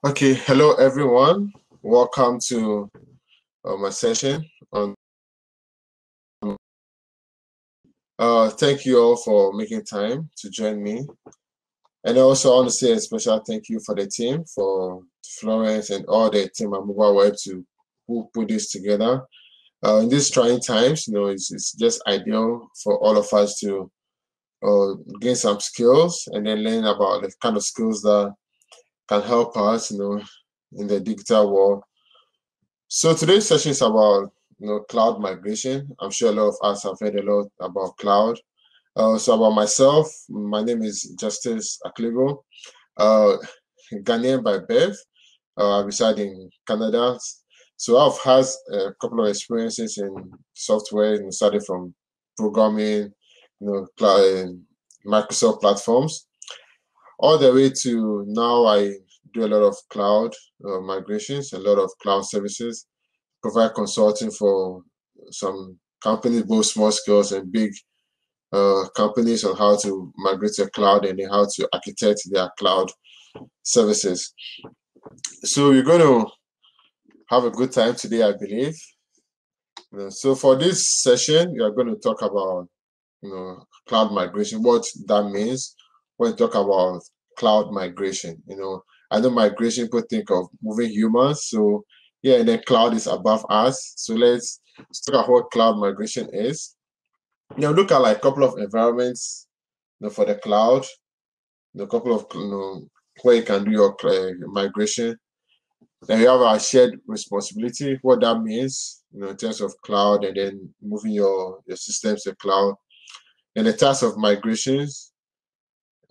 Okay, hello everyone. Welcome to my session. Thank you all for making time to join me. And I also want to say a special thank you for the team, for Florence and all the team at Mobile Web who put this together. In these trying times, it's just ideal for all of us to gain some skills and then learn about the kind of skills that can help us, in the digital world. So today's session is about cloud migration. I'm sure a lot of us have heard a lot about cloud. So about myself, my name is Justice Akligo, Ghanaian by birth. I reside in Canada. So I've had a couple of experiences in software, started from programming, cloud, Microsoft platforms, all the way to now I do a lot of cloud migrations, a lot of cloud services, provide consulting for some companies, both small scales and big companies, on how to migrate to cloud and then how to architect their cloud services. So we're going to have a good time today, I believe. So for this session, we are going to talk about cloud migration, what that means when we talk about cloud migration. I know migration, people think of moving humans, so yeah, and then cloud is above us. So let's talk about what cloud migration is. Look at like a couple of environments for the cloud, a couple of where you can do your migration. Then you have our shared responsibility, what that means, in terms of cloud, and then moving your systems to cloud, and the task of migrations.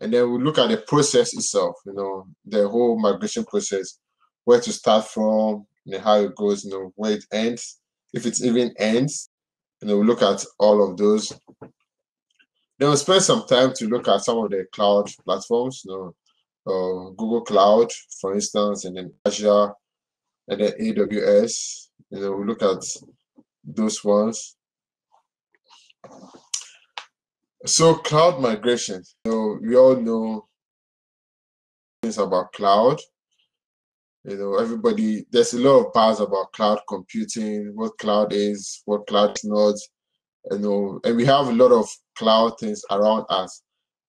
And then we look at the process itself, the whole migration process, where to start from, how it goes, where it ends, if it even ends. We look at all of those. Then we'll spend some time to look at some of the cloud platforms, Google Cloud, for instance, and then Azure, and then AWS. We look at those ones. So cloud migration, we all know things about cloud. Everybody, there's a lot of buzz about cloud computing, what cloud is, what cloud is not, and we have a lot of cloud things around us.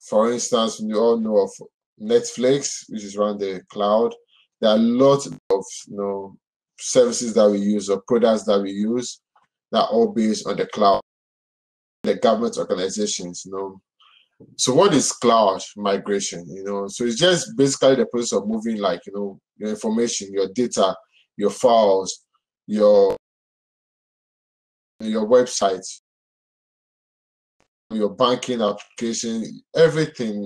For instance, we all know of Netflix, which is around the cloud. There are lots of services that we use or products that we use that are all based on the cloud, the government organizations. So what is cloud migration? So it's just basically the process of moving your information, your data, your files, your website, your banking application, everything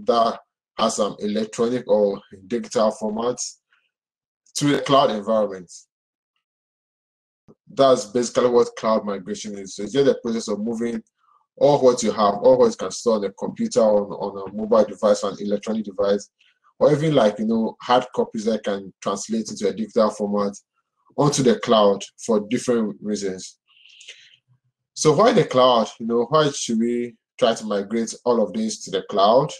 that has some electronic or digital formats to a cloud environment. That's basically what cloud migration is. So it's just the process of moving all what you have, all what you can store on a computer, on a mobile device, or an electronic device, or even hard copies that can translate into a digital format onto the cloud for different reasons. So why the cloud? Why should we try to migrate all of this to the cloud?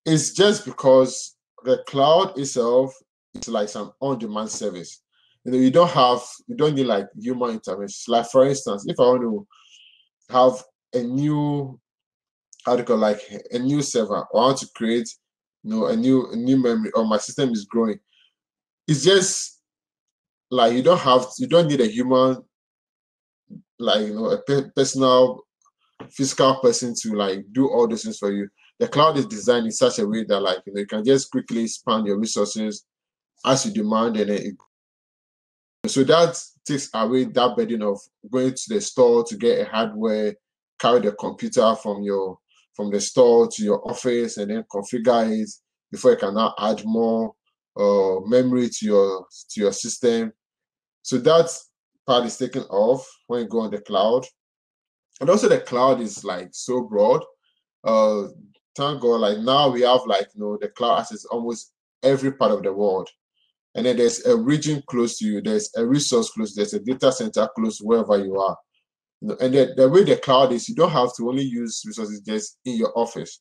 It's just because the cloud itself is like some on-demand service. You don't need like human intervention. Like for instance, if I want to have a new, a new server, or I want to create a new memory, or my system is growing, it's just like you don't need a human, a personal physical person to do all those things for you. The cloud is designed in such a way that you can just quickly expand your resources as you demand, and then so that takes away that burden of going to the store to get a hardware, carry the computer from the store to your office, and then configure it before you can now add more memory to your system. So that part is taken off when you go on the cloud. And also the cloud is so broad. Thank God, now we have the cloud access almost every part of the world. And then there's a region close to you, there's a resource close, there's a data center close to wherever you are. And the way the cloud is, you don't have to only use resources just in your office.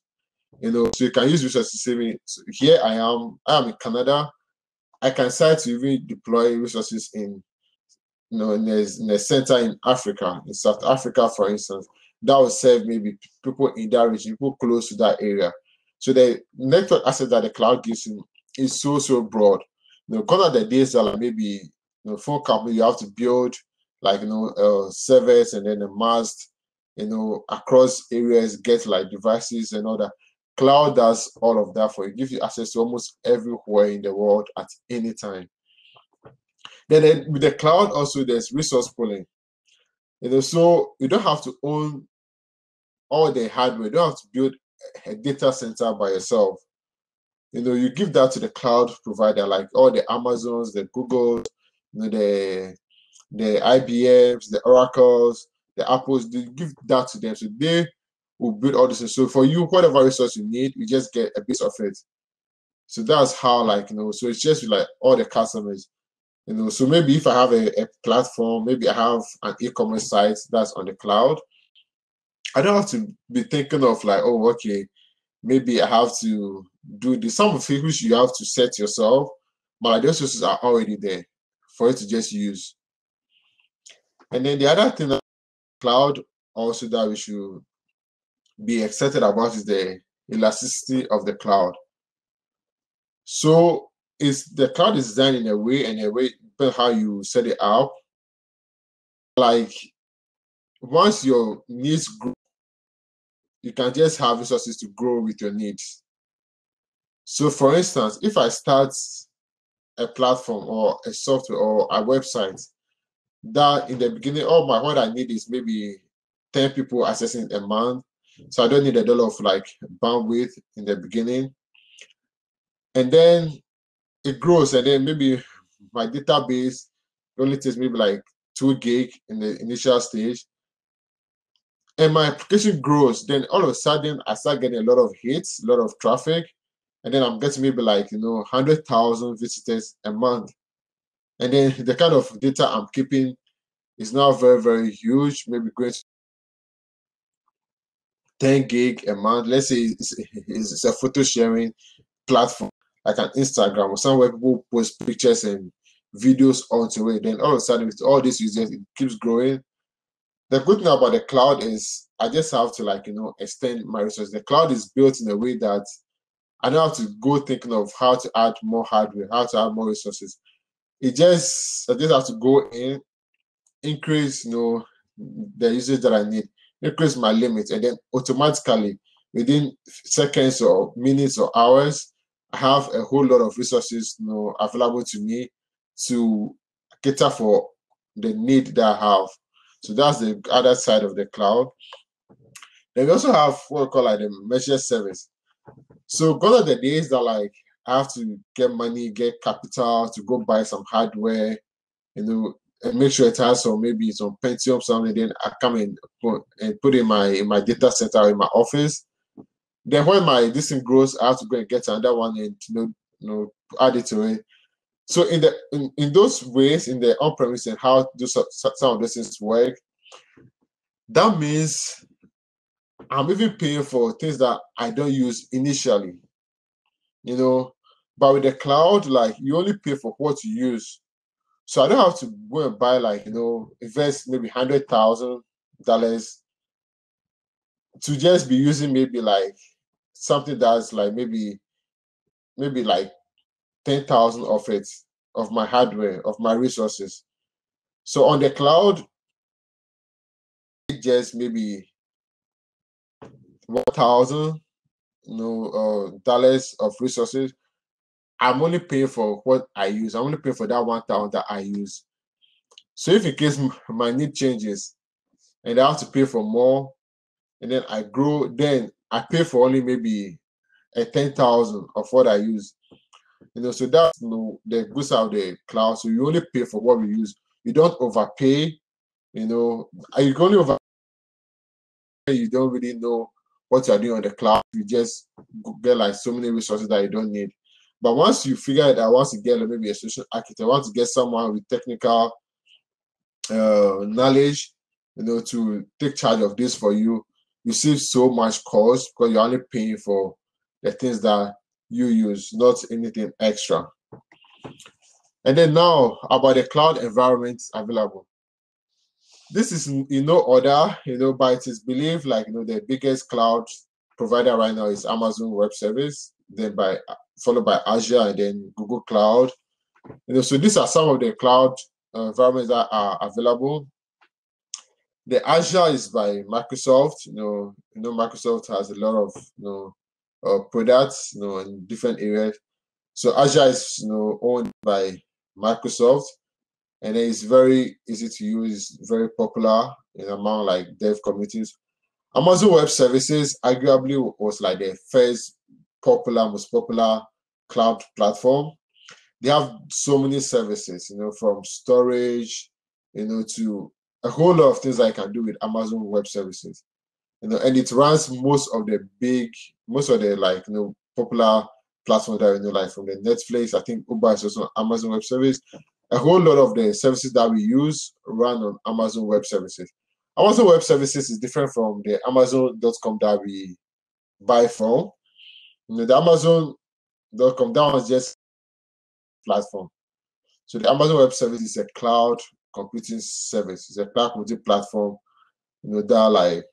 So you can use resources saving. So here I am in Canada. I can start to even deploy resources in in a center in Africa, in South Africa, for instance. That will serve maybe people in that region, people close to that area. So the network asset that the cloud gives you is so broad. Gone are the days that like maybe phone company you have to build like servers and then a mast, across areas, get like devices and all that. Cloud does all of that for you. It gives you access to almost everywhere in the world at any time. Then with the cloud also there's resource pooling. So you don't have to own all the hardware. You don't have to build a data center by yourself. You give that to the cloud provider, like all the Amazons, the Googles, the IBMs, the Oracles, the Apples. You give that to them, so they will build all this. So for you, whatever resource you need, you just get a piece of it. So that's how, so it's just like all the customers. So maybe if I have a platform, maybe I have an e-commerce site that's on the cloud, I don't have to be thinking of like, oh, okay, maybe I have to do this. Some of it which you have to set yourself, but like those resources are already there for you to just use. And then the other thing that cloud also that we should be excited about is the elasticity of the cloud. So the cloud is designed in a way how you set it up. Like once your needs grow, you can just have resources to grow with your needs. So for instance, if I start a platform or a software or a website that in the beginning, what I need is maybe 10 people accessing a month. So I don't need $1 of like bandwidth in the beginning. And then it grows, and then maybe my database only takes maybe like 2 gig in the initial stage. And my application grows, then all of a sudden I start getting a lot of hits, a lot of traffic, and then I'm getting maybe like 100,000 visitors a month. And then the kind of data I'm keeping is now very huge, maybe going to 10 gig a month. Let's say it's a photo sharing platform like an Instagram or somewhere people post pictures and videos onto it. Then all of a sudden with all these users, it keeps growing. The good thing about the cloud is I just have to extend my resources. The cloud is built in a way that I don't have to go thinking of how to add more hardware, how to add more resources. I just have to go in, increase the usage that I need, increase my limit, and then automatically within seconds or minutes or hours, I have a whole lot of resources available to me to cater for the need that I have. So that's the other side of the cloud. Then we also have what we call like the measure service. So gone are the days that like I have to get money, get capital to go buy some hardware, and make sure it has maybe some Pentium something. Then I come and put in my data center or in my office. Then when this thing grows, I have to go and get another one and add it to it. So in those ways, in the on-premise and how some of those things work, that means I'm even paying for things that I don't use initially. But with the cloud, like you only pay for what you use. So I don't have to go and buy invest maybe $100,000 to just be using maybe like something that's like maybe like 10,000 of it, of my hardware, of my resources. So on the cloud, just maybe 1,000 dollars of resources. I'm only paying for what I use. I'm only paying for that 1,000 that I use. So if in case my need changes and I have to pay for more, and then I grow, then I pay for only maybe a 10,000 of what I use. So that's the good side of the cloud. So you only pay for what we use. You don't overpay. You can only overpay. You don't really know what you're doing on the cloud. You just get like so many resources that you don't need. But once you figure it out, once you get maybe a solution architect, once you get someone with technical knowledge, to take charge of this for you, you save so much cost because you're only paying for the things that you use, not anything extra. And then now about the cloud environments available. This is in no order, but it is believed like the biggest cloud provider right now is Amazon Web Service, then followed by Azure, and then Google Cloud. So these are some of the cloud environments that are available. The Azure is by Microsoft. Microsoft has a lot of products in different areas. So Azure is owned by Microsoft, and it's very easy to use, very popular among like dev communities. Amazon Web Services arguably was like the first most popular cloud platform. They have so many services, from storage, to a whole lot of things I can do with Amazon Web Services. And it runs most of the like popular platforms that like from the Netflix. I think Uber is also Amazon Web Service. A whole lot of the services that we use run on Amazon Web Services. Amazon Web Services is different from the Amazon.com that we buy from. The Amazon.com, that was just platform. So the Amazon Web Service is a cloud computing service. It's a cloud computing platform, that like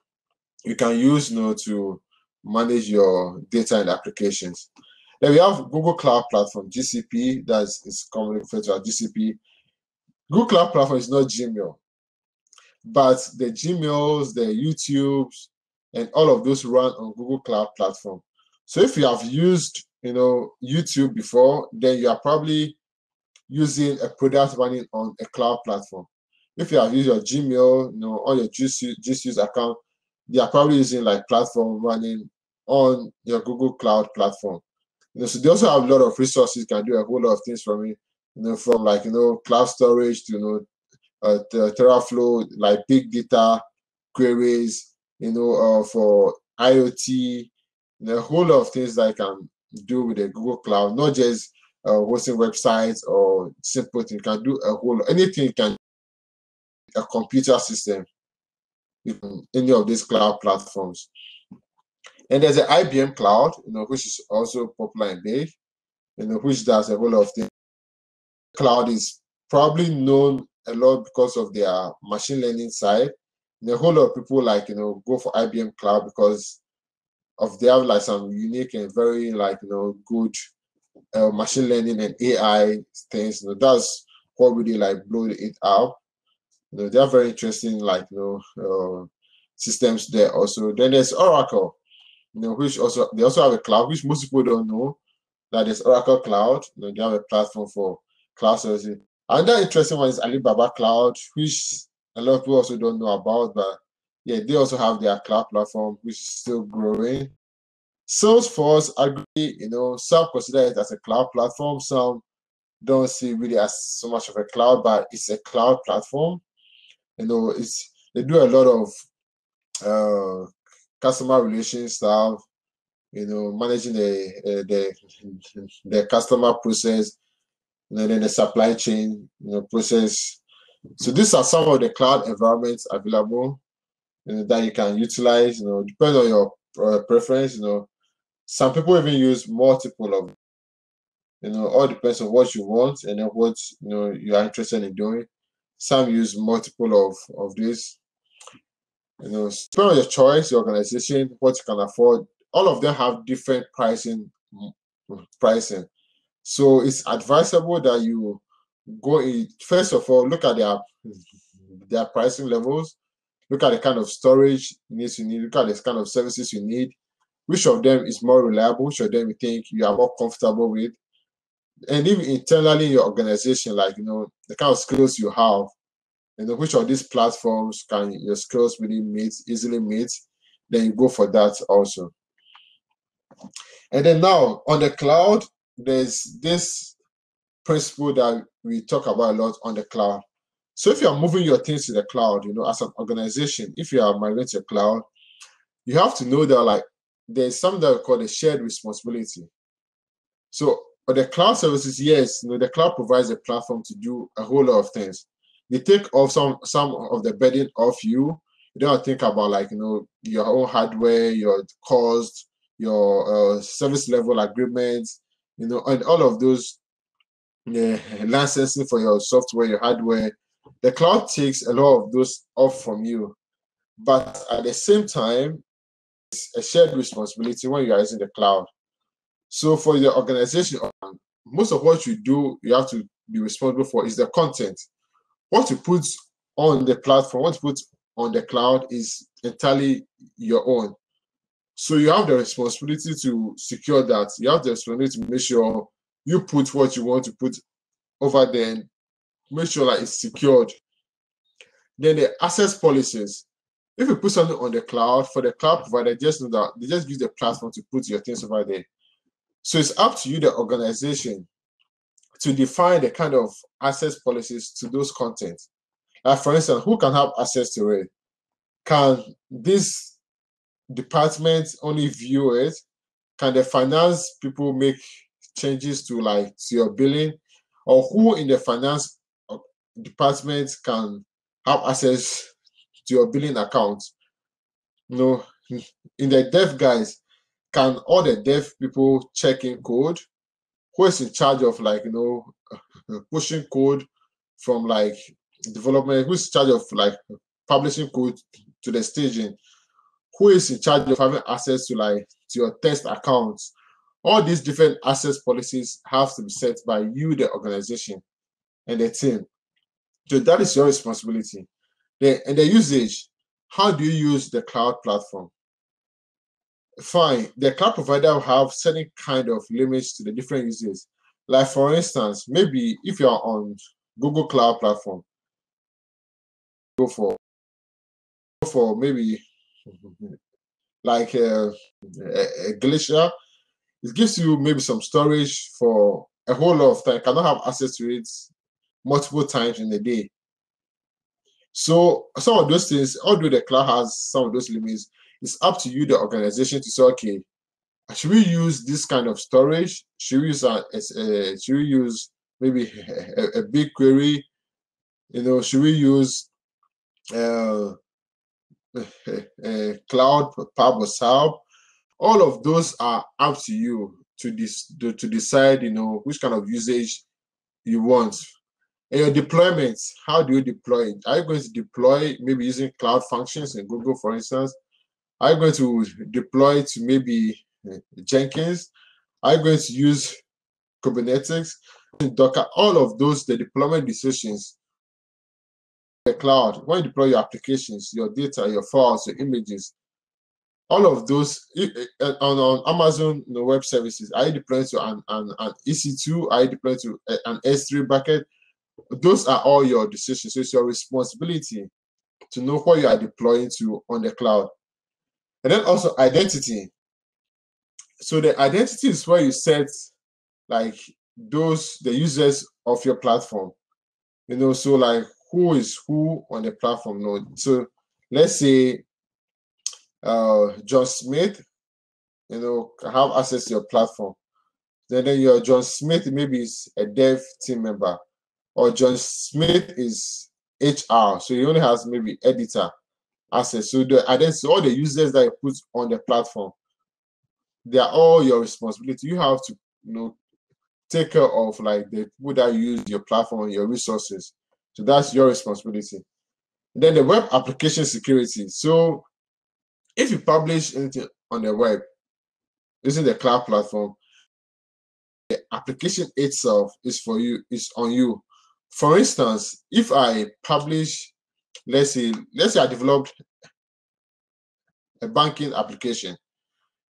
you can use, to manage your data and applications. Then we have Google Cloud Platform, GCP, that is commonly referred to as GCP. Google Cloud Platform is not Gmail, but the Gmails, the YouTubes, and all of those run on Google Cloud Platform. So if you have used, YouTube before, then you are probably using a product running on a cloud platform. If you have used your Gmail, on your G Suite account, they are probably using like platform running on your Google Cloud platform. So they also have a lot of resources. You can do a whole lot of things from it, from like cloud storage to Teraflow, like big data queries, for IoT, a whole lot of things that I can do with the Google Cloud, not just hosting websites or simple things. You can do a whole anything. You can a computer system in any of these cloud platforms. And there's an IBM Cloud, which is also popular and big, which does a whole lot of things. Cloud is probably known a lot because of their machine learning side. And a whole lot of people like go for IBM Cloud because of they have like some unique and very like good machine learning and AI things. That's what really like blow it out. They are very interesting like systems there also. Then there's Oracle, which also they also have a cloud, which most people don't know that is Oracle Cloud. They have a platform for cloud services. Another interesting one is Alibaba Cloud, which a lot of people also don't know about, but yeah, they also have their cloud platform, which is still growing. Salesforce, agree, some consider it as a cloud platform, some don't see it really as so much of a cloud, but it's a cloud platform. They do a lot of customer relations stuff, managing the customer process, then the supply chain process. So these are some of the cloud environments available that you can utilize. Depending on your preference. Some people even use multiple of. All depends on what you want and then what you are interested in doing. Some use multiple of this. Depending on your choice, your organization, what you can afford. All of them have different pricing. So it's advisable that you go in. First of all, look at their pricing levels. Look at the kind of storage needs you need. Look at the kind of services you need. Which of them is more reliable? Which of them you think you are more comfortable with? And even internally in your organization, like the kind of skills you have, which of these platforms can your skills really easily meet, then you go for that also. And then now on the cloud, there's this principle that we talk about a lot on the cloud. So if you are moving your things to the cloud, as an organization, if you are migrating to the cloud, you have to know that like there's something that we call the shared responsibility. So for the cloud services, yes, the cloud provides a platform to do a whole lot of things. They take off some of the burden off you. You don't think about like your own hardware, your cost, your service level agreements, and all of those licensing for your software, your hardware. The cloud takes a lot of those off from you, but at the same time, it's a shared responsibility when you are using the cloud. So for the organization, most of what you do, you have to be responsible for is the content. What you put on the platform, what you put on the cloud is entirely your own. So you have the responsibility to secure that. You have the responsibility to make sure you put what you want to put over there and make sure that it's secured. Then the access policies. If you put something on the cloud, for the cloud provider, just know that they just use the platform to put your things over there. So it's up to you, the organization, to define the kind of access policies to those content. Like for instance, who can have access to it? Can this department only view it? Can the finance people make changes to your billing? Or who in the finance department can have access to your billing account? In the dev guys, can all the dev people check in code? Who is in charge of pushing code from development? Who's in charge of publishing code to the staging? Who is in charge of having access to your test accounts? All these different access policies have to be set by you, the organization, and the team. So that is your responsibility. And the usage, how do you use the cloud platform? Fine, the cloud provider will have certain kind of limits to the different uses. Like for instance, maybe if you're on Google Cloud Platform, go for maybe like a Glacier. It gives you maybe some storage for a whole lot of time. You cannot have access to it multiple times in a day. So some of those things, although the cloud has some of those limits, it's up to you, the organization, to say, okay, should we use this kind of storage? Should we use maybe a big query? Should we use cloud purpose help? All of those are up to you to decide, which kind of usage you want. And your deployments, how do you deploy it? Are you going to deploy maybe using cloud functions in Google, for instance? Are you going to deploy to maybe Jenkins? Are you going to use Kubernetes, Docker? All of those, the deployment decisions, the cloud, when you deploy your applications, your data, your files, your images, all of those on Amazon web services, are you deploying to an EC2? Are you deploying to an S3 bucket? Those are all your decisions. So it's your responsibility to know what you are deploying to on the cloud. And then also identity. So the identity is where you set the users of your platform. So who is who on the platform node. So let's say John Smith, have access to your platform. Then your John Smith maybe is a dev team member, or John Smith is HR, so he only has maybe editor access. So the identity, all the users that you put on the platform, they are all your responsibility. You have to take care of the people that use your platform and your resources. So that's your responsibility. And then the web application security. So if you publish anything on the web using the cloud platform, the application itself is on you. For instance, if I publish, let's say I developed a banking application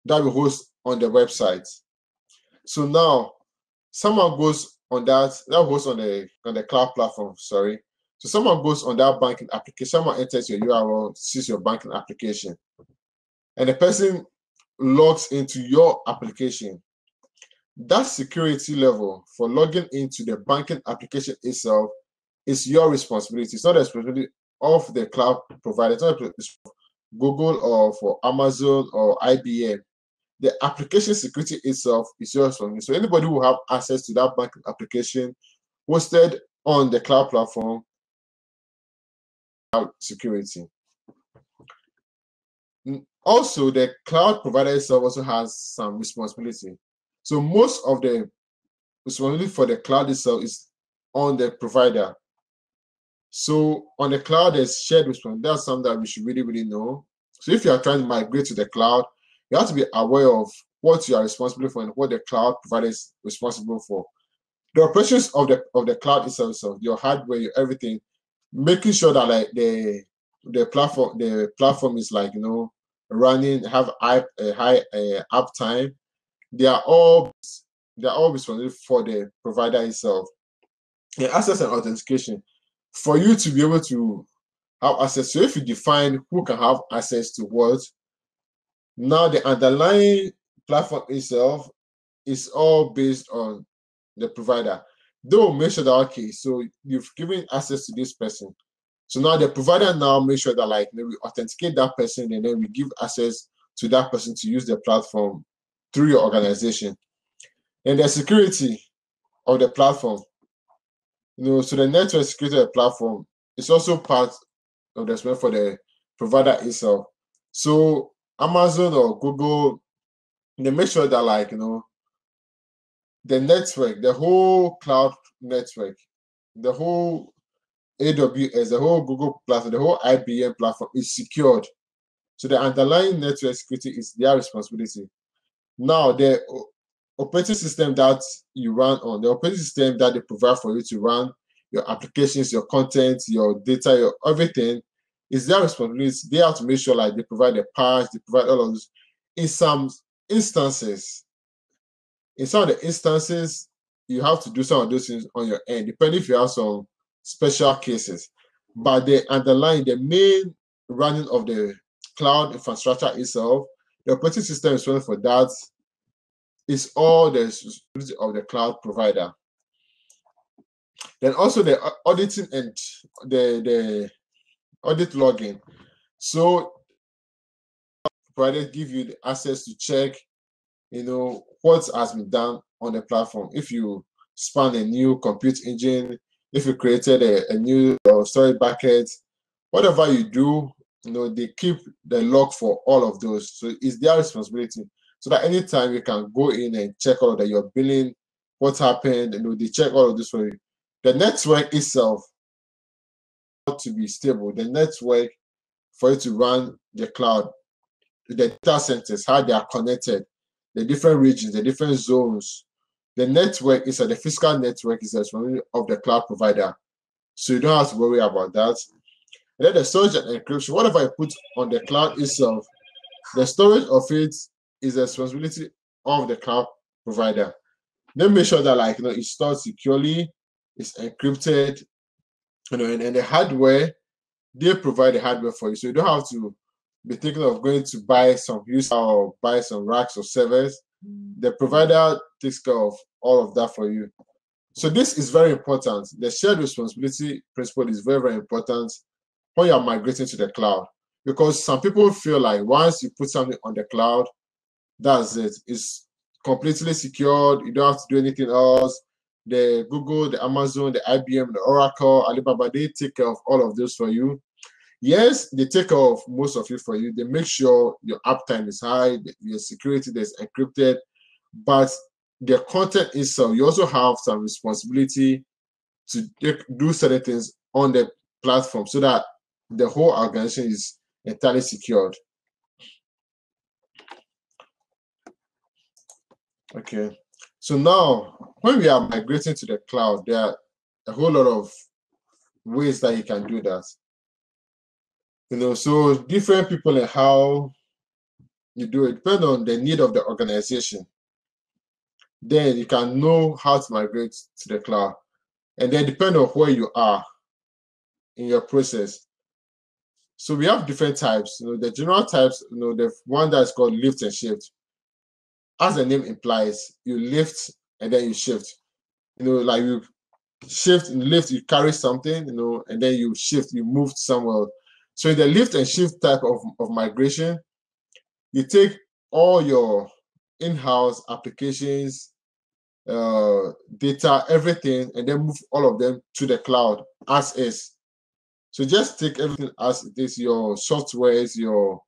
that we host on the website. So now someone goes on that hosts on the cloud platform, sorry. So someone goes on that banking application, someone enters your URL, sees your banking application, and the person logs into your application. That security level for logging into the banking application itself is your responsibility. It's not the responsibility of the cloud provider. It's not Google or for Amazon or IBM. The application security itself is your responsibility. So anybody who have access to that banking application hosted on the cloud platform, security. Also, the cloud provider itself also has some responsibility. So most of the responsibility for the cloud itself is on the provider. So on the cloud, there's shared responsibility. That's something that we should really know. So if you are trying to migrate to the cloud, you have to be aware of what you are responsible for and what the cloud provider is responsible for. The operations of the cloud itself, so your hardware, your everything, making sure that like the platform is like running, have high uptime. They are all responsible for the provider itself. And access and authentication, for you to be able to have access. So if you define who can have access to what, now the underlying platform itself is all based on the provider. They will make sure that okay, so you've given access to this person. So now the provider now make sure that like we authenticate that person and then we give access to that person to use the platform through your organization. And the security of the platform, so the network security of the platform is also part of the spend for the provider itself. So Amazon or Google, they make sure that like the network, the whole cloud network, the whole AWS, the whole Google platform, the whole IBM platform is secured. So the underlying network security is their responsibility. Now the operating system that you run on, the operating system that they provide for you to run your applications, your content, your data, your everything, is their responsibility. They have to make sure like they provide the patch, they provide all of this. In some instances, you have to do some of those things on your end, depending if you have some special cases. But the main running of the cloud infrastructure itself, the operating system is running for that, is all the responsibility of the cloud provider. Then also the auditing and the audit login. So providers give you the access to check, what has been done on the platform. If you span a new compute engine, if you created a new storage bucket, whatever you do, they keep the log for all of those. So it's their responsibility. So that anytime you can go in and check all of that, your billing, what happened, they check all of this for you. The network itself to be stable. The network for you to run the cloud, the data centers, how they are connected, the different regions, the different zones. The network is the physical network is the responsibility of the cloud provider. So you don't have to worry about that. And then the storage and encryption, whatever you put on the cloud itself, the storage of it is the responsibility of the cloud provider. Then make sure that it's stored securely, it's encrypted, and the hardware, they provide the hardware for you. So you don't have to be thinking of going to buy some user or buy some racks or servers. The provider takes care of all of that for you. So this is very important. The shared responsibility principle is very important when you are migrating to the cloud, because some people feel like once you put something on the cloud, that's it. It's completely secured. You don't have to do anything else. The Google, the Amazon, the IBM, the Oracle, Alibaba, they take care of all of those for you. Yes, they take care of most of it for you. They make sure your uptime is high, your security is encrypted, but the content itself, you also have some responsibility to do certain things on the platform so that the whole organization is entirely secured. Okay, so now when we are migrating to the cloud, there are a whole lot of ways that you can do that. So different people and how you do it depend on the need of the organization. Then you can know how to migrate to the cloud, and then depend on where you are in your process. So we have different types. The general types, the one that's called lift and shift. As the name implies, you lift and then you shift. Like you shift and lift, you carry something, and then you shift, you move somewhere. So in the lift and shift type of migration, you take all your in-house applications, data, everything, and then move all of them to the cloud as is. So just take everything as it is, your softwares, your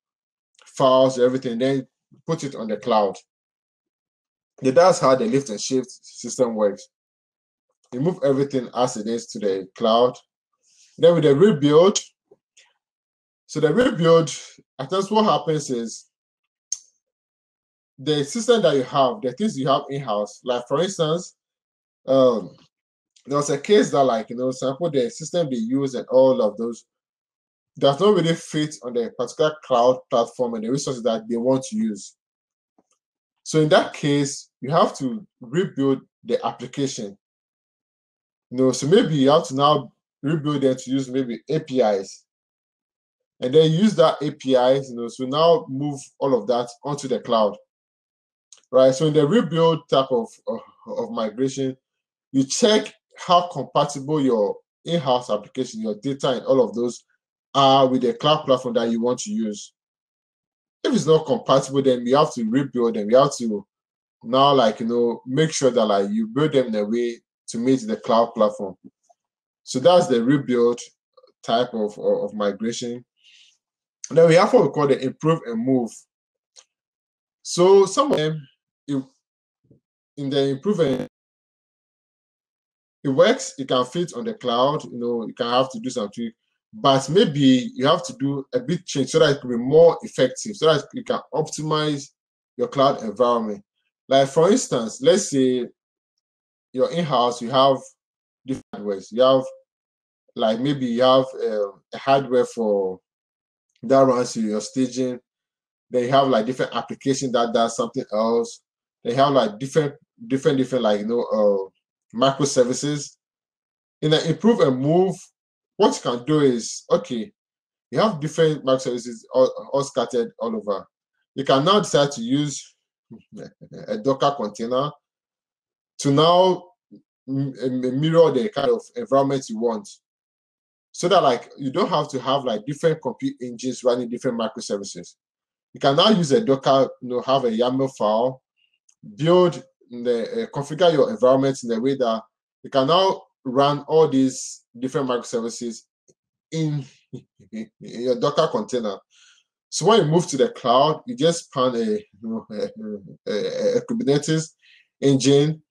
files, everything, then put it on the cloud. That's how the lift and shift system works. You move everything as it is to the cloud. Then with the rebuild, so the rebuild, I think what happens is the system that you have, the things you have in-house, like for instance, there was a case that, like, sample the system they use and all of those does not really fit on the particular cloud platform and the resources that they want to use. So in that case, you have to rebuild the application. So maybe you have to now rebuild them to use maybe APIs, and then use that APIs, so now move all of that onto the cloud, right? So in the rebuild type of migration, you check how compatible your in-house application, your data, and all of those are with the cloud platform that you want to use. If it's not compatible, then you have to rebuild them. You have to now, like, make sure that, like, you build them in a way to meet the cloud platform. So that's the rebuild type of migration. And then we have what we call the improve and move. So some of them, in the improve and it works, it can fit on the cloud, you can have to do something, but maybe you have to do a bit change so that it can be more effective, so that you can optimize your cloud environment. Like for instance, let's say your in-house, you have different hardwares. You have, like, maybe you have a hardware for that runs your staging. Then you have like different application that does something else. They have like different like microservices. In an improve and move, what you can do is, okay, you have different microservices all scattered all over. You can now decide to use a Docker container to now mirror the kind of environment you want, so that, like, you don't have to have like different compute engines running different microservices. You can now use a Docker, have a YAML file, build configure your environment in a way that you can now run all these different microservices in your Docker container. So when you move to the cloud, you just span a Kubernetes engine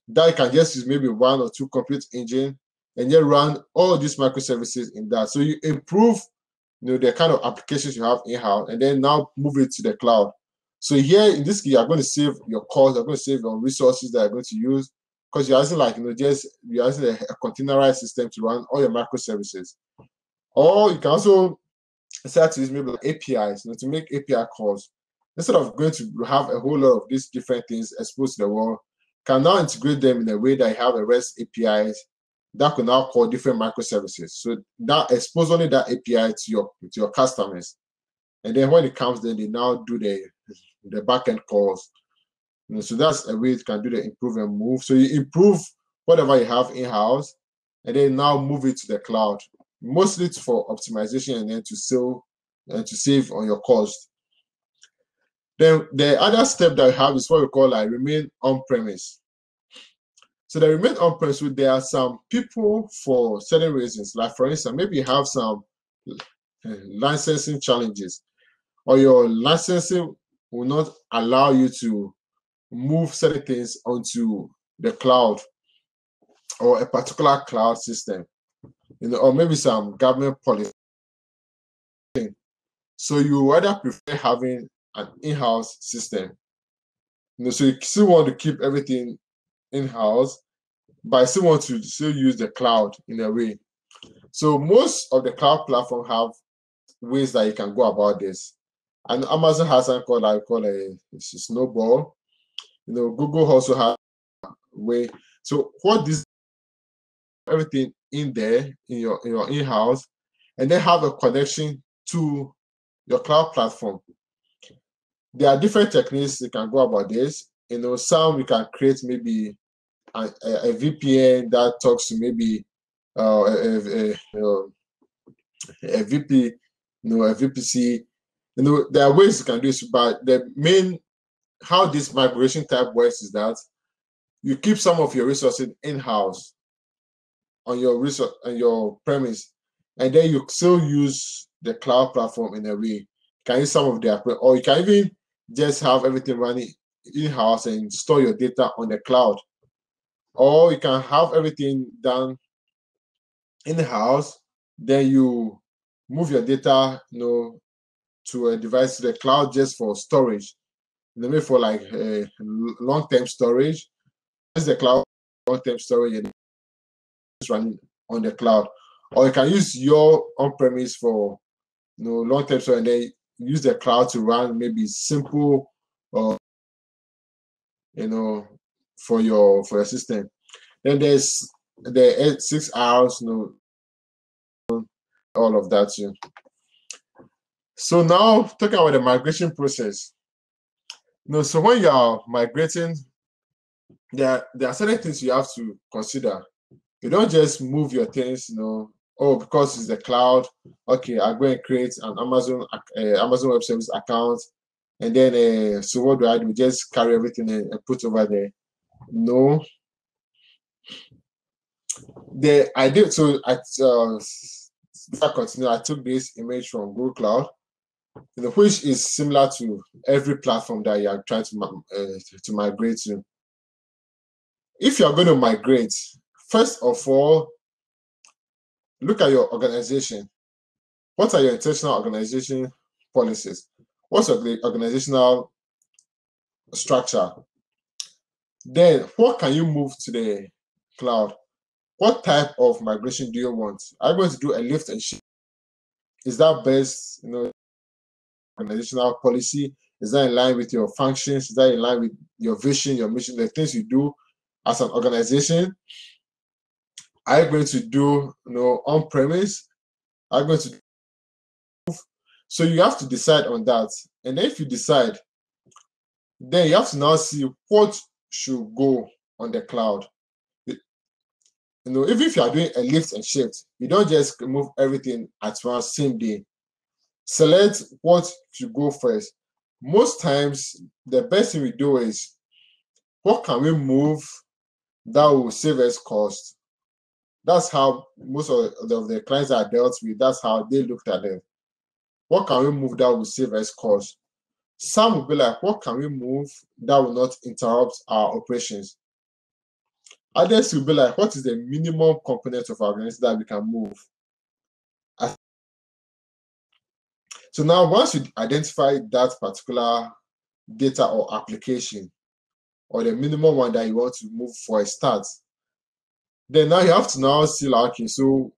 that you can just use maybe one or two compute engine, and then run all these microservices in that. So you improve the kind of applications you have in-house, and then now move it to the cloud. So here in this case, you're going to save your cost, you're going to save your resources that you're going to use, because you're using, like, you're using a containerized system to run all your microservices. Or you can also start to use maybe like APIs, to make API calls. Instead of going to have a whole lot of these different things exposed to the world, can now integrate them in a way that you have a REST APIs that can now call different microservices. So that expose only that API to your customers. And then when it comes, then they now do the backend calls. So that's a way you can do the improve and move. So you improve whatever you have in-house, and then now move it to the cloud, mostly for optimization and then to save on your cost. Then the other step that we have is what we call like remain on-premise. So the remain on-premise, there are some people for certain reasons. Like for instance, maybe you have some licensing challenges, or your licensing will not allow you to move certain things onto the cloud or a particular cloud system, or maybe some government policy. So you rather prefer having an in-house system. So you still want to keep everything in-house, but I still want to use the cloud in a way. So most of the cloud platforms have ways that you can go about this. And Amazon has something called a snowball. Google also has a way. So what this everything in there in your in-house, and then have a connection to your cloud platform. There are different techniques you can go about this. Some you can create maybe a VPN that talks to maybe a VP, a VPC. There are ways you can do this, but the main how this migration type works is that you keep some of your resources in-house on your premise, and then you still use the cloud platform in a way. can use some of their, or you can even just have everything running in-house and store your data on the cloud. Or you can have everything done in-house, then you move your data, to a device, to the cloud, just for storage. Maybe for like long-term storage. It's the cloud long-term storage, and it's running on the cloud. Or you can use your on-premise for long-term storage, and then use the cloud to run maybe simple, or for your system. Then there's the 6 hours, all of that too. So now talking about the migration process. So when you are migrating, there are certain things you have to consider. You don't just move your things, oh, because it's the cloud, okay, I'm going to create an Amazon Web Service account, and then so what do I do? Just carry everything and put over there. No. I did, so before I continue, I took this image from Google Cloud, which is similar to every platform that you are trying to migrate to. If you are going to migrate, first of all, look at your organization. What are your intentional organization policies? What's your organizational structure? Then what can you move to the cloud? What type of migration do you want? Are you going to do a lift and shift? Is that best, organizational policy? Is that in line with your functions? Is that in line with your vision, your mission, the things you do as an organization? Are you going to do, on-premise? Are you going to move? So you have to decide on that. And then if you decide, then you have to now see what should go on the cloud. Even if you are doing a lift and shift, you don't just move everything at once, same day. Select what should go first. Most times, the best thing we do is, what can we move that will save us cost? That's how most of the clients are dealt with. That's how they looked at it. What can we move that will save us cost? Some will be like, what can we move that will not interrupt our operations? Others will be like, what is the minimum component of our organization that we can move? So now, once you identify that particular data or application, or the minimum one that you want to move for a start, then now you have to now see, like, okay, so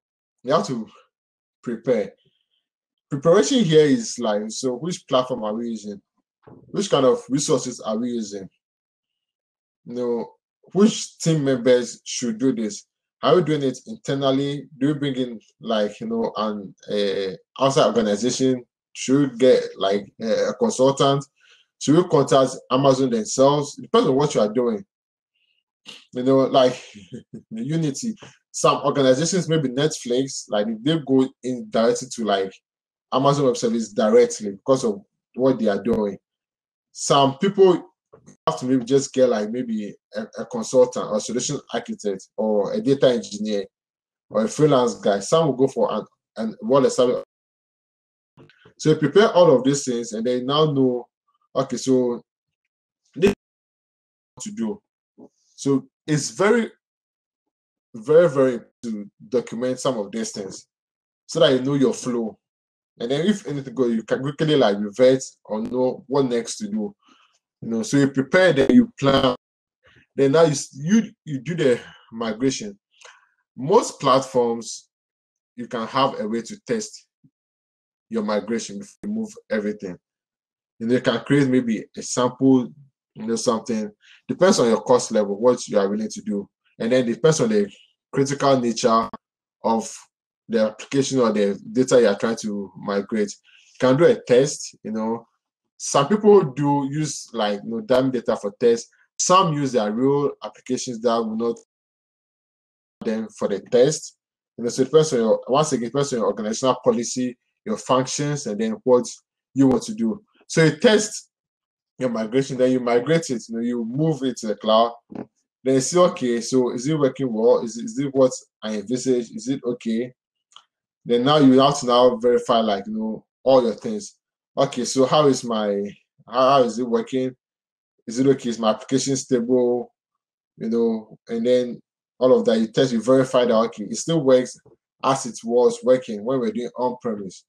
you have to prepare. Preparation here is like, so which platform are we using? Which kind of resources are we using? Which team members should do this? Are we doing it internally? Do we bring in, like, an outside organization? Should we get like a consultant? Should we contact Amazon themselves? It depends on what you are doing. Like Unity, some organizations, maybe Netflix, like if they go in directly to like Amazon Web Service directly because of what they are doing. Some people have to maybe just get like maybe a consultant or solution architect or a data engineer or a freelance guy. Some will go for an well-established. So you prepare all of these things, and then now know, okay, so this is what to do. So it's very, very, very to document some of these things so that you know your flow. And then if anything goes, you can quickly like revert or know what next to do. So you prepare, then you plan. Then now you do the migration. Most platforms, you can have a way to test your migration before you move everything. You can create maybe a sample, something. Depends on your cost level, what you are willing to do. And then depends on the critical nature of the application or the data you are trying to migrate. You can do a test, Some people do use like dummy data for tests. Some use their real applications that will not them for the test. So it depends on it depends on your organizational policy, your functions, and then what you want to do. So you test your migration, then you migrate it, you move it to the cloud. Then you see, okay, so is it working well? Is it what I envisage? Is it okay? Then now you have to now verify, like, all your things. Okay, so how is it working? Is it okay? Is my application stable? And then all of that, you test, you verify that okay, it still works as it was working when we're doing on-premise.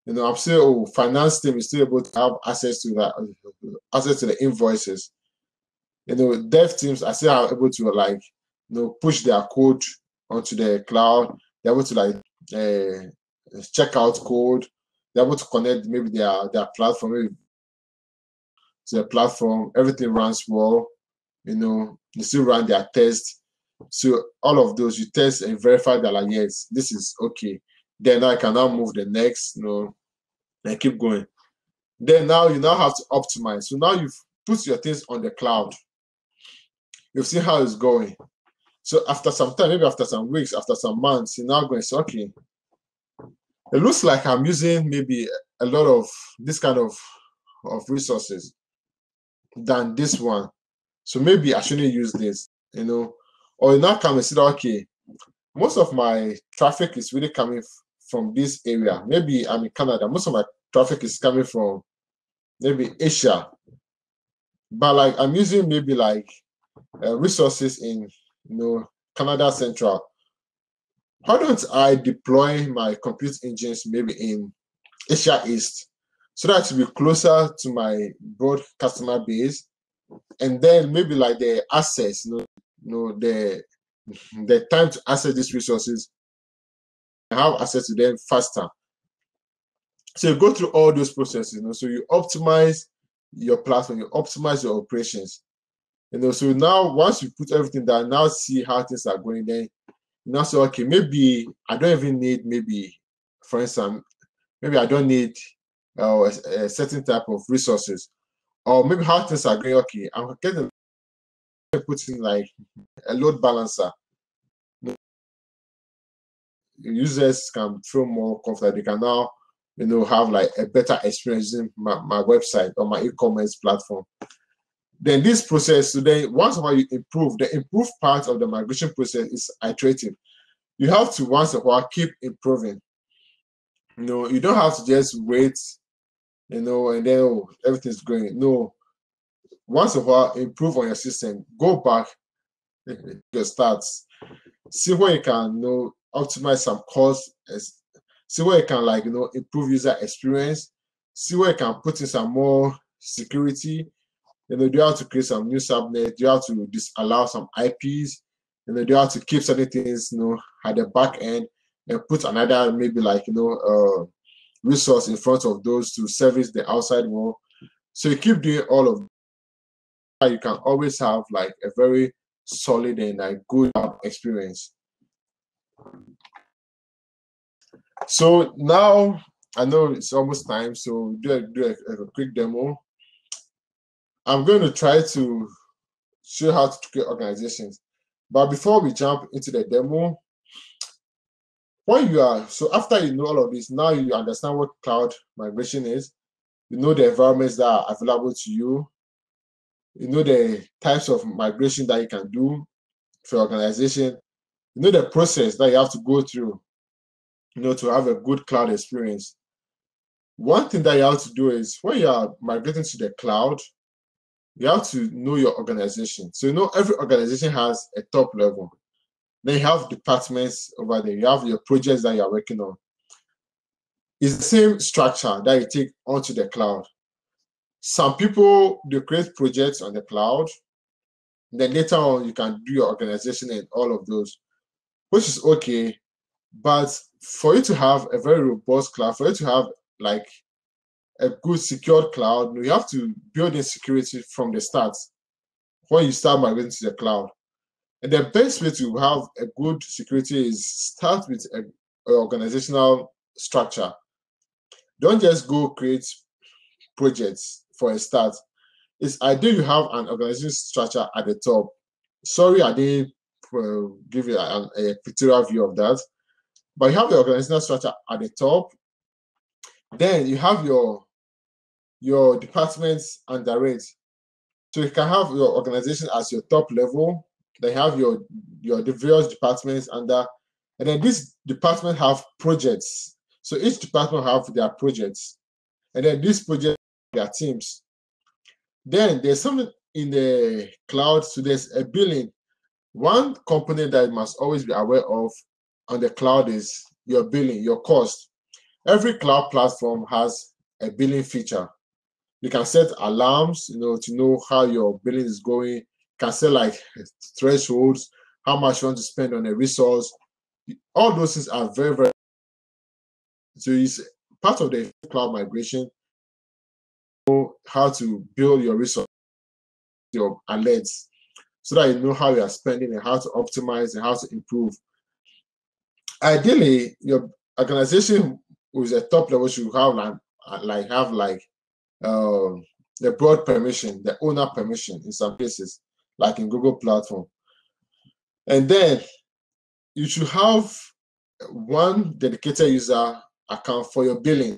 I'm still finance team is still able to have access to that, access to the invoices. Dev teams are still able to like push their code onto the cloud. They're able to like check out code. They're able to connect maybe their platform, maybe to the platform. Everything runs well. They still run their tests. So all of those you test and verify that like yes, this is okay. Then I can now move the next, and keep going. Then now you now have to optimize. So now you've put your things on the cloud. You've seen how it's going. So after some time, maybe after some weeks, after some months, you're now going to say, okay, it looks like I'm using maybe a lot of this kind of resources than this one. So maybe I shouldn't use this, Or you now come and say, okay, most of my traffic is really coming from this area. Maybe I'm in Canada. Most of my traffic is coming from maybe Asia. But like I'm using maybe like resources in Canada Central. How don't I deploy my compute engines maybe in Asia East so that to be closer to my broad customer base, and then maybe like the access, the time to access these resources, have access to them faster. So you go through all those processes, so you optimize your platform, you optimize your operations. So now once you put everything down, now see how things are going, then now say, okay, maybe I don't even need, maybe, for instance, maybe I don't need a certain type of resources. Or maybe how things are going, okay, I'm getting putting like a load balancer. Users can feel more comfortable. They can now, have like a better experience using my website or my e-commerce platform. Then this process, so then once in a while you improve, the improved part of the migration process is iterative. You have to once in a while keep improving. You don't have to just wait, and then everything's going. No, once in a while improve on your system. Go back your stats, see where you can optimize some costs, see where you can like improve user experience, see where you can put in some more security. Do you have to create some new subnet? Do you have to disallow some IPs? Do you have to keep certain things at the back end and put another maybe like resource in front of those to service the outside world? So you keep doing all of that, you can always have like a very solid and like good experience. So now I know it's almost time, so do a quick demo. I'm going to try to show how to create organizations. But before we jump into the demo, so after you know all of this, now you understand what cloud migration is, you know the environments that are available to you, you know the types of migration that you can do for your organization, you know the process that you have to go through, to have a good cloud experience. One thing that you have to do is when you are migrating to the cloud, you have to know your organization. So every organization has a top level. Then you have departments over there. You have your projects that you are working on. It's the same structure that you take onto the cloud. Some people, they create projects on the cloud. Then later on, you can do your organization and all of those, which is okay. But for you to have a very robust cloud, for you to have like a good secured cloud, you have to build in security from the start when you start migrating to the cloud. And the best way to have a good security is start with an organizational structure. Don't just go create projects for a start. It's ideal you have an organization structure at the top. Sorry, I didn't give you a pictorial view of that. But you have the organizational structure at the top. Then you have your departments under it. So you can have your organization as your top level. They have your various departments under, and then this department have projects. So each department have their projects. and then this project, their teams. Then there's something in the cloud, so there's a billing. One component that you must always be aware of on the cloud is your billing, your cost. Every cloud platform has a billing feature. You can set alarms, to know how your billing is going. You can set like thresholds, how much you want to spend on a resource. All those things are very, very. So it's part of the cloud migration. Know how to build your resource, your alerts, so that you know how you are spending and how to optimize and how to improve. Ideally, your organization with a top level should have the broad permission, the owner permission in some cases, like in Google platform. And then you should have one dedicated user account for your billing.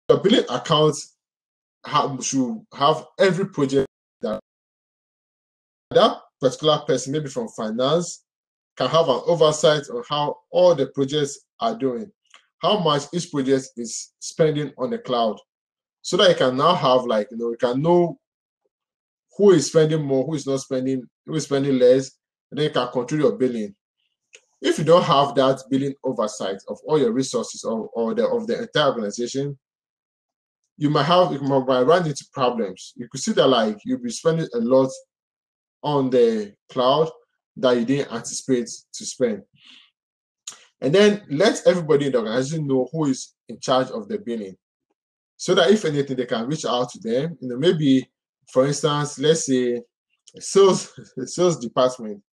Your billing account should have every project that particular person, maybe from finance, can have an oversight on how all the projects are doing, how much each project is spending on the cloud, so that you can now have you can know who is spending more, who is not spending, who is spending less, and then you can control your billing. If you don't have that billing oversight of all your resources of the entire organization, you might run into problems. You could see that you'll be spending a lot on the cloud that you didn't anticipate to spend. And then let everybody in the organization know who is in charge of the billing, so that if anything, they can reach out to them. Maybe, for instance, let's say sales department,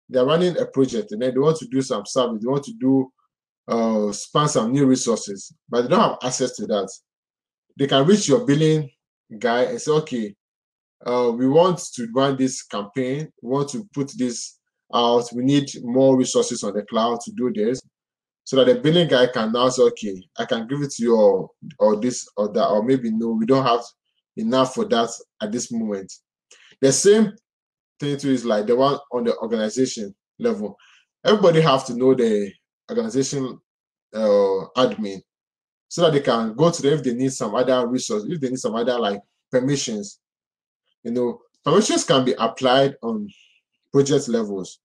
they're running a project and then they want to do some service, they want to do span some new resources, but they don't have access to that. They can reach your billing guy and say, okay, we want to run this campaign, we want to put this out, we need more resources on the cloud to do this, so that the billing guy can now say, okay, I can give it to you, or this or that, or maybe no, we don't have enough for that at this moment. The same thing too is like the one on the organization level. Everybody have to know the organization admin, so that they can go to them if they need some other resource, if they need some other permissions. Permissions can be applied on project levels,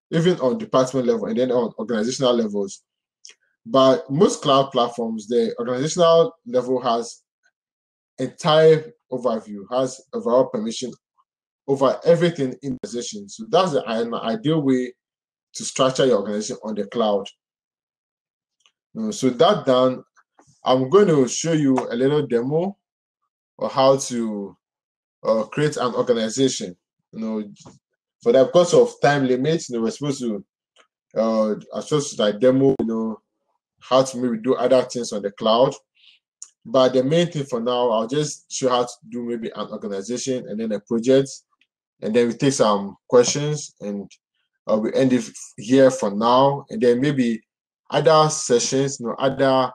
even on department level, and then on organizational levels. But most cloud platforms, the organizational level has entire overview, has overall permission over everything in the organization. So that's the ideal way to structure your organization on the cloud. So that done, I'm going to show you a little demo of how to create an organization. For the because of time limits, we're supposed to demo, how to maybe do other things on the cloud. But the main thing for now, I'll just show how to do maybe an organization and then a project, and then we take some questions, and we end it here for now. And then maybe other sessions, other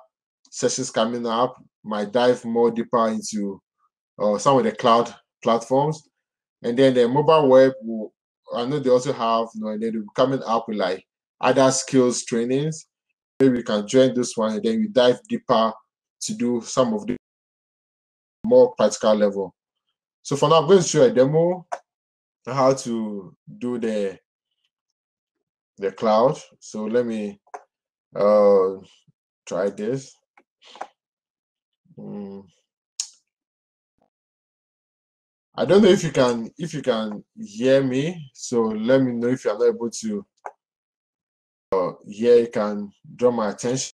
sessions coming up might dive more deeper into some of the cloud platforms. And then the mobile web, I know they also have, and then they'll be coming up with other skills trainings. Maybe we can join this one, and then we dive deeper to do some of the more practical level. So for now, I'm going to show a demo on how to do the cloud. So let me try this. I don't know if you can hear me. So let me know if you're not able to hear. You can draw my attention,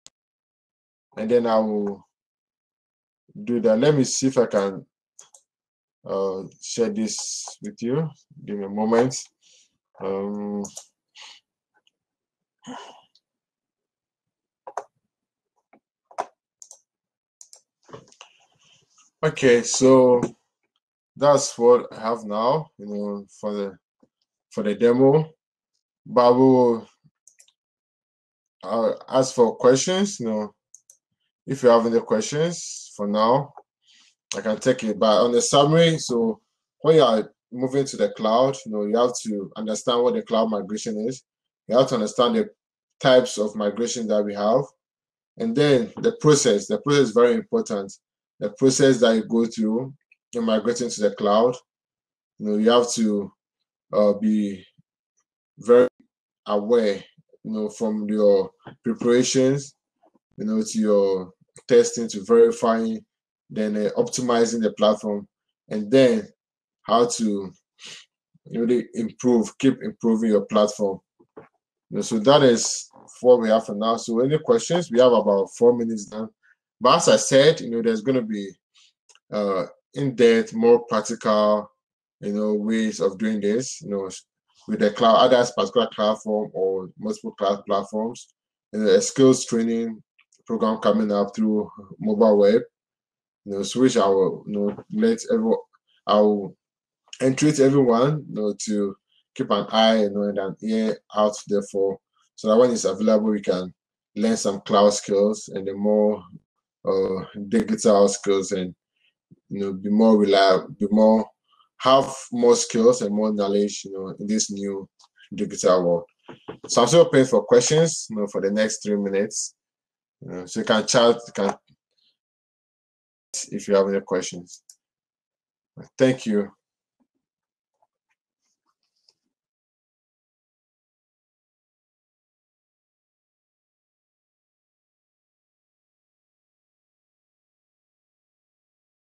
and then I will do that. Let me see if I can share this with you. Give me a moment. Okay, so that's what I have now, for the demo. But we will ask for questions. If you have any questions for now, I can take it. But on the summary, so when you are moving to the cloud, you have to understand what the cloud migration is. You have to understand the types of migration that we have, and then the process. The process is very important. the process that you go through in migrating to the cloud. You have to be very aware, from your preparations, to your testing, to verifying, then optimizing the platform, and then how to really keep improving your platform. So that is what we have for now. So any questions? We have about 4 minutes now. But as I said, there's going to be in-depth, more practical, ways of doing this, with the cloud, either as particular platform or multiple cloud platforms. A skills training program coming up through mobile web, so which I will, let everyone, I will entreat everyone, to keep an eye, and an ear out there for, so that when it's available, we can learn some cloud skills and the more digital skills, and be more reliable, have more skills and more knowledge, in this new digital world. So I'm still open for questions, for the next 3 minutes. So you can chat, if you have any questions. Thank you.